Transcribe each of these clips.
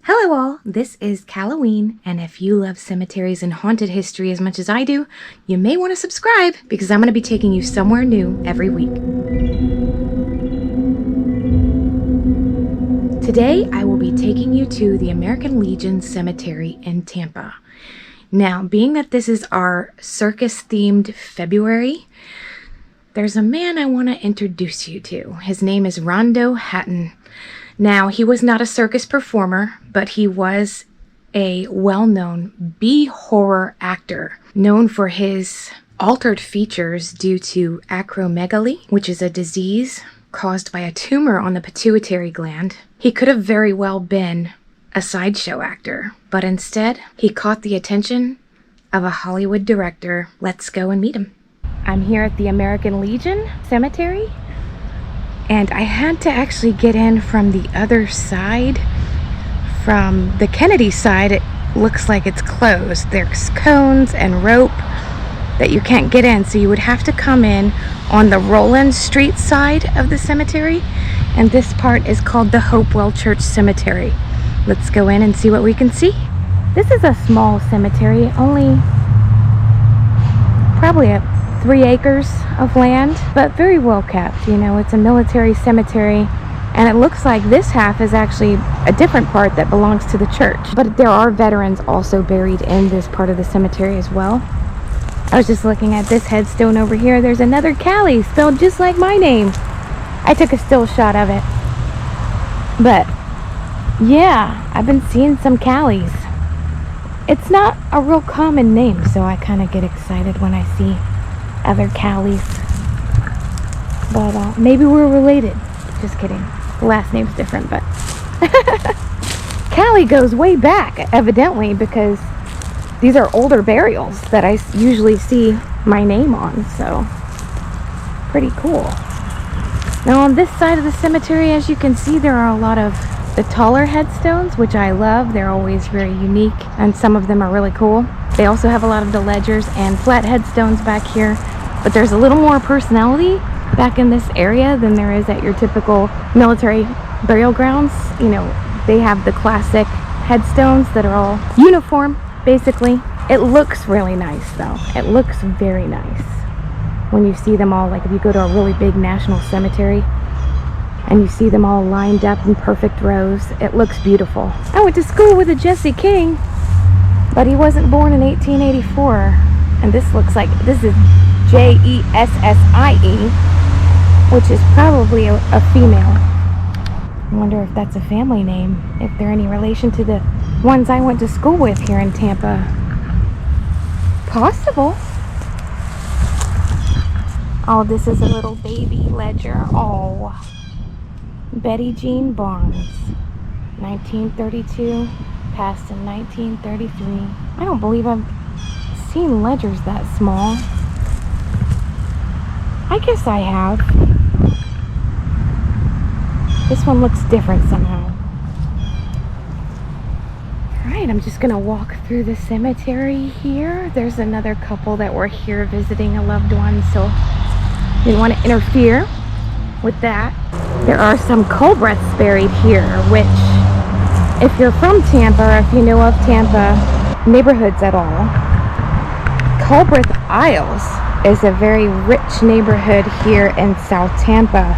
Hello all, this is Halloween, and if you love cemeteries and haunted history as much as I do, you may want to subscribe because I'm going to be taking you somewhere new every week. Today, I will be taking you to the American Legion Cemetery in Tampa. Now, being that this is our circus-themed February, there's a man I want to introduce you to. His name is Rondo Hatton. Now, he was not a circus performer, but he was a well-known B-horror actor, known for his altered features due to acromegaly, which is a disease caused by a tumor on the pituitary gland. He could have very well been a sideshow actor, but instead, he caught the attention of a Hollywood director. Let's go and meet him. I'm here at the American Legion Cemetery, and I had to actually get in from the other side. From the Kennedy side, it looks like it's closed. There's cones and rope that you can't get in, so you would have to come in on the Roland Street side of the cemetery, and this part is called the Hopewell Church Cemetery. Let's go in and see what we can see. This is a small cemetery, only probably 3 acres of land, but very well kept. You know, it's a military cemetery, and it looks like this half is actually a different part that belongs to the church. But there are veterans also buried in this part of the cemetery as well. I was just looking at this headstone over here. There's another Callie spelled just like my name. I took a still shot of it. But yeah, I've been seeing some Callies. It's not a real common name, so I kind of get excited when I see other Callies. But maybe we're related. Just kidding. The last name's different, but Callie goes way back, evidently, because these are older burials that I usually see my name on, so pretty cool. Now on this side of the cemetery, as you can see, there are a lot of the taller headstones, which I love. They're always very unique, and some of them are really cool. They also have a lot of the ledgers and flat headstones back here, but there's a little more personality back in this area than there is at your typical military burial grounds. You know, they have the classic headstones that are all uniform, basically. It looks really nice, though. It looks very nice when you see them all, like if you go to a really big national cemetery and you see them all lined up in perfect rows. It looks beautiful. I went to school with a Jesse King, but he wasn't born in 1884. And this looks like, this is Jessie, which is probably a female. I wonder if that's a family name, if they're any relation to the ones I went to school with here in Tampa. Possible. Oh, this is a little baby ledger. Oh. Betty Jean Barnes, 1932, passed in 1933. I don't believe I've seen ledgers that small. I guess I have. This one looks different somehow. Alright, I'm just gonna walk through the cemetery here. There's another couple that were here visiting a loved one, so didn't want to interfere with that. There are some Culbreaths buried here, which, if you're from Tampa, or if you know of Tampa neighborhoods at all, Culbreath Isles is a very rich neighborhood here in South Tampa.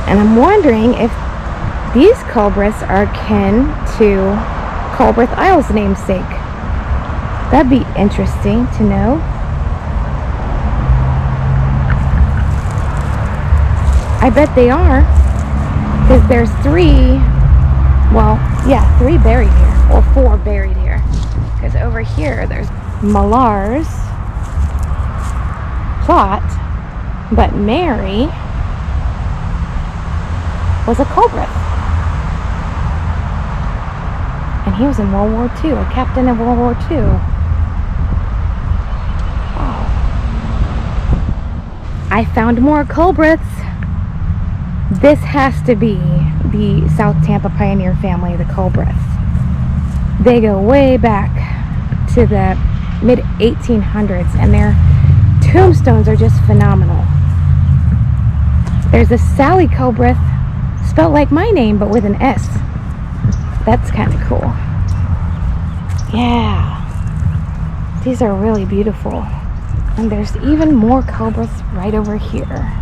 And I'm wondering if these Culbreaths are kin to Culbreath Isles' namesake. That'd be interesting to know. I bet they are, because there's 3 buried here, or 4 buried here. Because over here, there's Millar's plot, but Mary was a Culbreath. And he was in World War II, a captain of World War II. Wow. I found more Culbreaths. This has to be the South Tampa pioneer family, the Culbreaths. They go way back to the mid-1800s, and their tombstones are just phenomenal. There's a Sally Culbreath, spelled like my name, but with an S. That's kind of cool. Yeah. These are really beautiful. And there's even more Culbreaths right over here.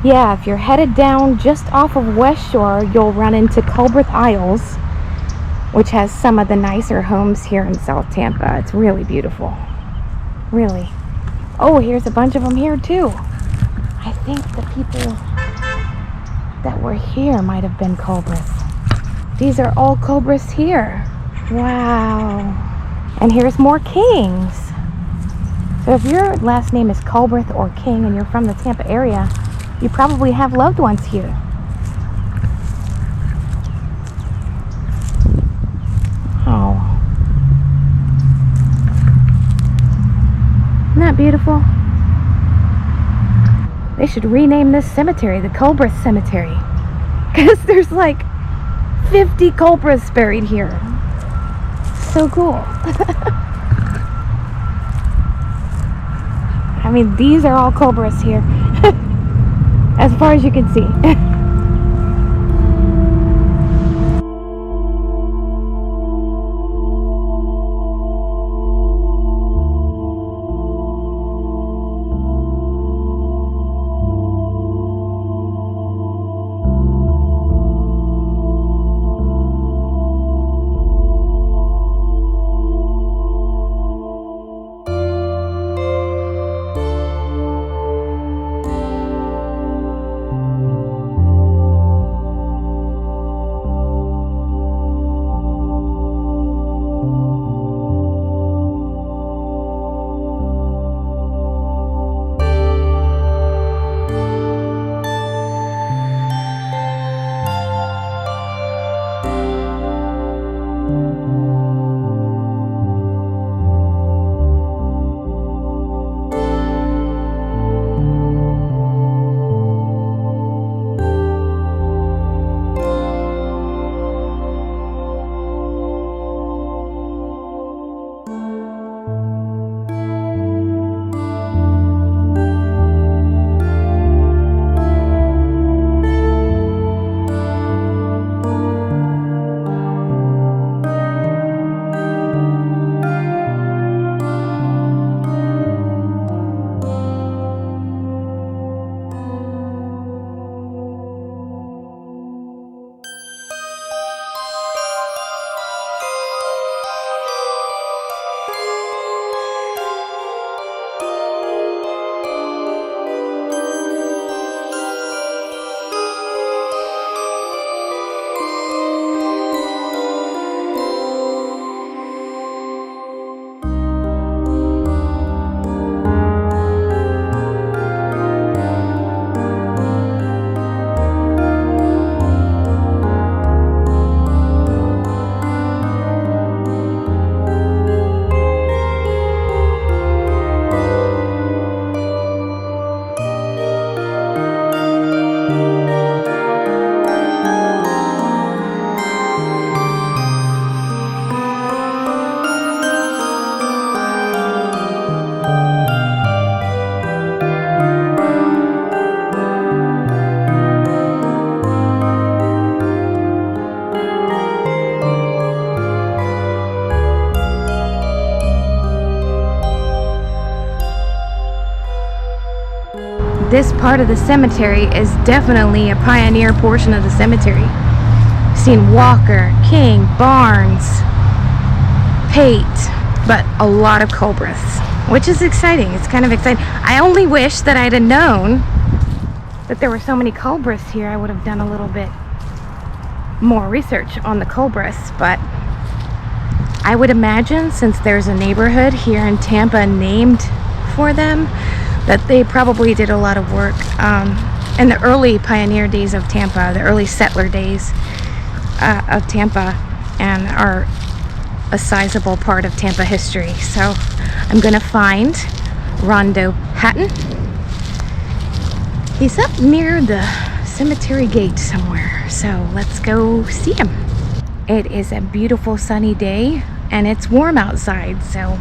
Yeah, if you're headed down just off of West Shore, you'll run into Culbreath Isles, which has some of the nicer homes here in South Tampa. It's really beautiful. Really. Oh, here's a bunch of them here too. I think the people that were here might have been Culbreaths. These are all Culbreaths here. Wow. And here's more Kings. So if your last name is Culbreath or King and you're from the Tampa area, you probably have loved ones here. Oh. Isn't that beautiful? They should rename this cemetery the Culbreath Cemetery. Because there's like 50 Culbreaths buried here. So cool. I mean, these are all Culbreaths here. As far as you can see. This part of the cemetery is definitely a pioneer portion of the cemetery. I've seen Walker, King, Barnes, Pate, but a lot of Culbreaths, which is exciting. It's kind of exciting. I only wish that I'd have known that there were so many Culbreaths here. I would have done a little bit more research on the Culbreaths, but I would imagine since there's a neighborhood here in Tampa named for them, that they probably did a lot of work in the early pioneer days of Tampa, the early settler days of Tampa, and are a sizable part of Tampa history. So I'm gonna find Rondo Hatton. He's up near the cemetery gate somewhere, so let's go see him. It is a beautiful sunny day and it's warm outside, so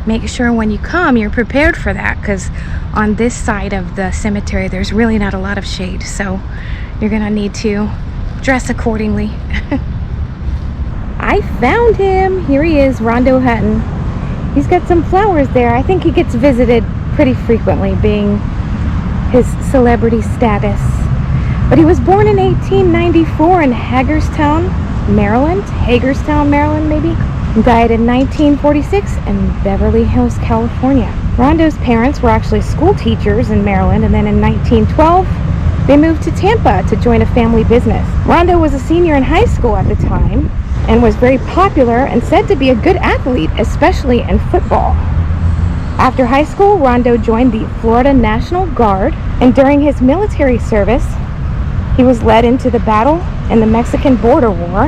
make sure when you come you're prepared for that, because on this side of the cemetery there's really not a lot of shade, so you're gonna need to dress accordingly. I found him. Here he is, Rondo Hatton. He's got some flowers there. I think he gets visited pretty frequently, being his celebrity status. But he was born in 1894 in Hagerstown, Maryland. Hagerstown, Maryland, maybe. Died in 1946 in Beverly Hills, California. Rondo's parents were actually school teachers in Maryland, and then in 1912, they moved to Tampa to join a family business. Rondo was a senior in high school at the time and was very popular and said to be a good athlete, especially in football. After high school, Rondo joined the Florida National Guard, and during his military service, he was led into the battle in the Mexican Border War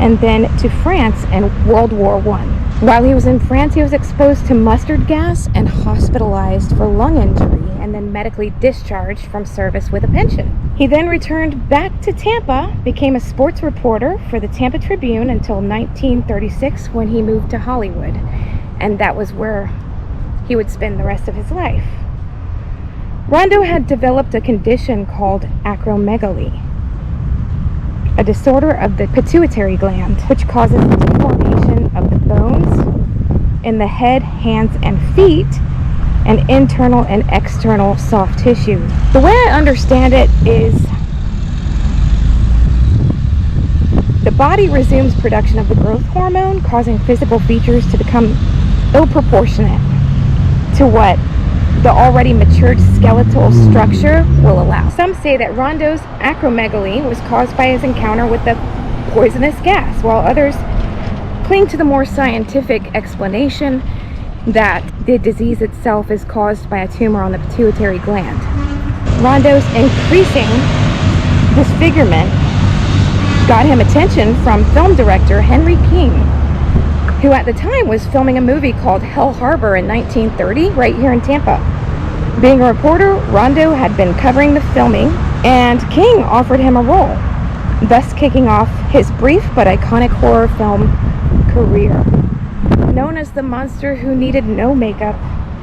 and then to France in World War I. While he was in France, he was exposed to mustard gas and hospitalized for lung injury and then medically discharged from service with a pension. He then returned back to Tampa, became a sports reporter for the Tampa Tribune until 1936 when he moved to Hollywood. And that was where he would spend the rest of his life. Rondo had developed a condition called acromegaly, a disorder of the pituitary gland, which causes the deformation of the bones in the head, hands, and feet, and internal and external soft tissue. The way I understand it is the body resumes production of the growth hormone, causing physical features to become ill-proportionate to what the already matured skeletal structure will allow. Some say that Rondo's acromegaly was caused by his encounter with the poisonous gas, while others cling to the more scientific explanation that the disease itself is caused by a tumor on the pituitary gland. Rondo's increasing disfigurement got him attention from film director Henry King, who at the time was filming a movie called Hell Harbor in 1930 right here in Tampa. Being a reporter, Rondo had been covering the filming, and King offered him a role, thus kicking off his brief but iconic horror film career. Known as the monster who needed no makeup,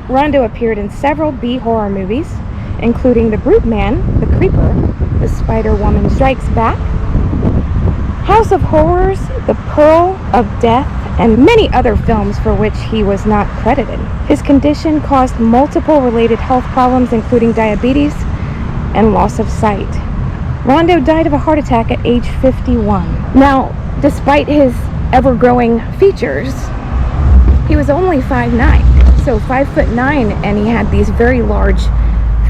Rondo appeared in several B-horror movies, including The Brute Man, The Creeper, The Spider Woman Strikes Back, House of Horrors, The Pearl of Death, and many other films for which he was not credited. His condition caused multiple related health problems, including diabetes and loss of sight. Rondo died of a heart attack at age 51. Now, despite his ever-growing features, he was only 5'9", so 5'9", and he had these very large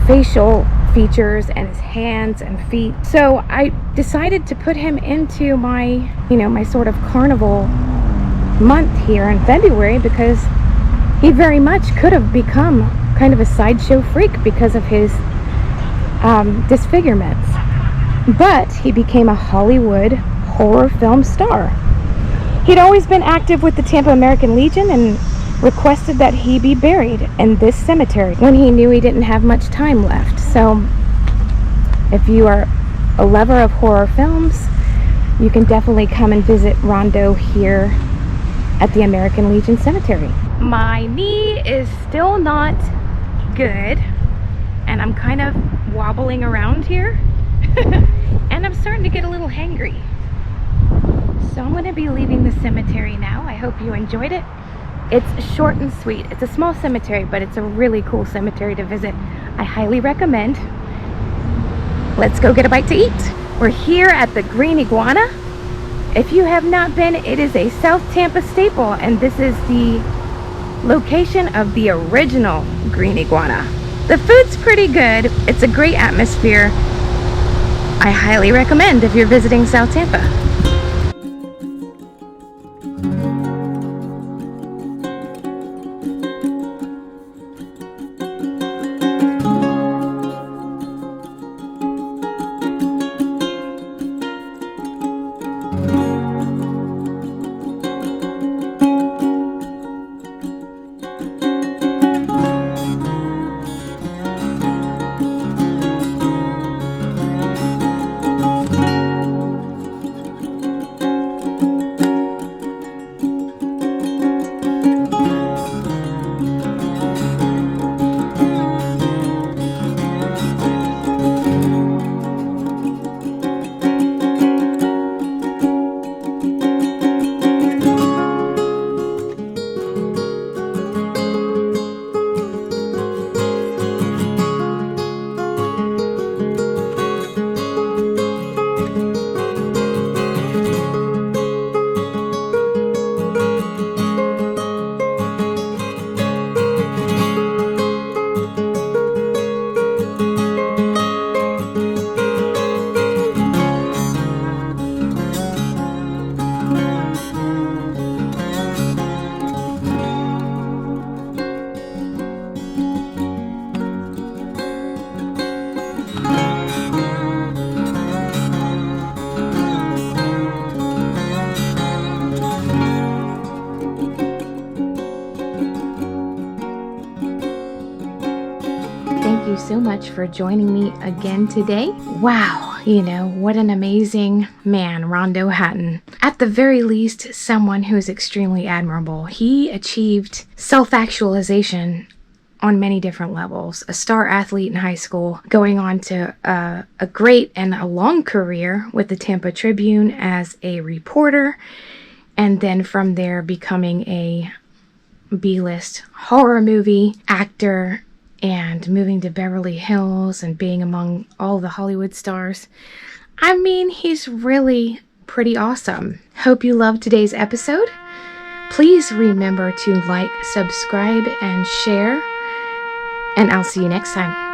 facial features and his hands and feet. So I decided to put him into my, my sort of carnival month here in February, because he very much could have become kind of a sideshow freak because of his disfigurements. But he became a Hollywood horror film star. He'd always been active with the Tampa American Legion and requested that he be buried in this cemetery when he knew he didn't have much time left. So if you are a lover of horror films, you can definitely come and visit Rondo here at the American Legion Cemetery. My knee is still not good, and I'm kind of wobbling around here and I'm starting to get a little hangry. So I'm going to be leaving the cemetery now. I hope you enjoyed it. It's short and sweet. It's a small cemetery, but it's a really cool cemetery to visit. I highly recommend. Let's go get a bite to eat. We're here at the Green Iguana. If you have not been, it is a South Tampa staple, and this is the location of the original Green Iguana. The food's pretty good. It's a great atmosphere. I highly recommend if you're visiting South Tampa. so much for joining me again today. Wow, what an amazing man, Rondo Hatton. At the very least, someone who is extremely admirable. He achieved self-actualization on many different levels. A star athlete in high school, going on to a great and a long career with the Tampa Tribune as a reporter, and then from there becoming a B-list horror movie actor and moving to Beverly Hills and being among all the Hollywood stars. I mean, he's really pretty awesome. Hope you loved today's episode. Please remember to like, subscribe, and share. And I'll see you next time.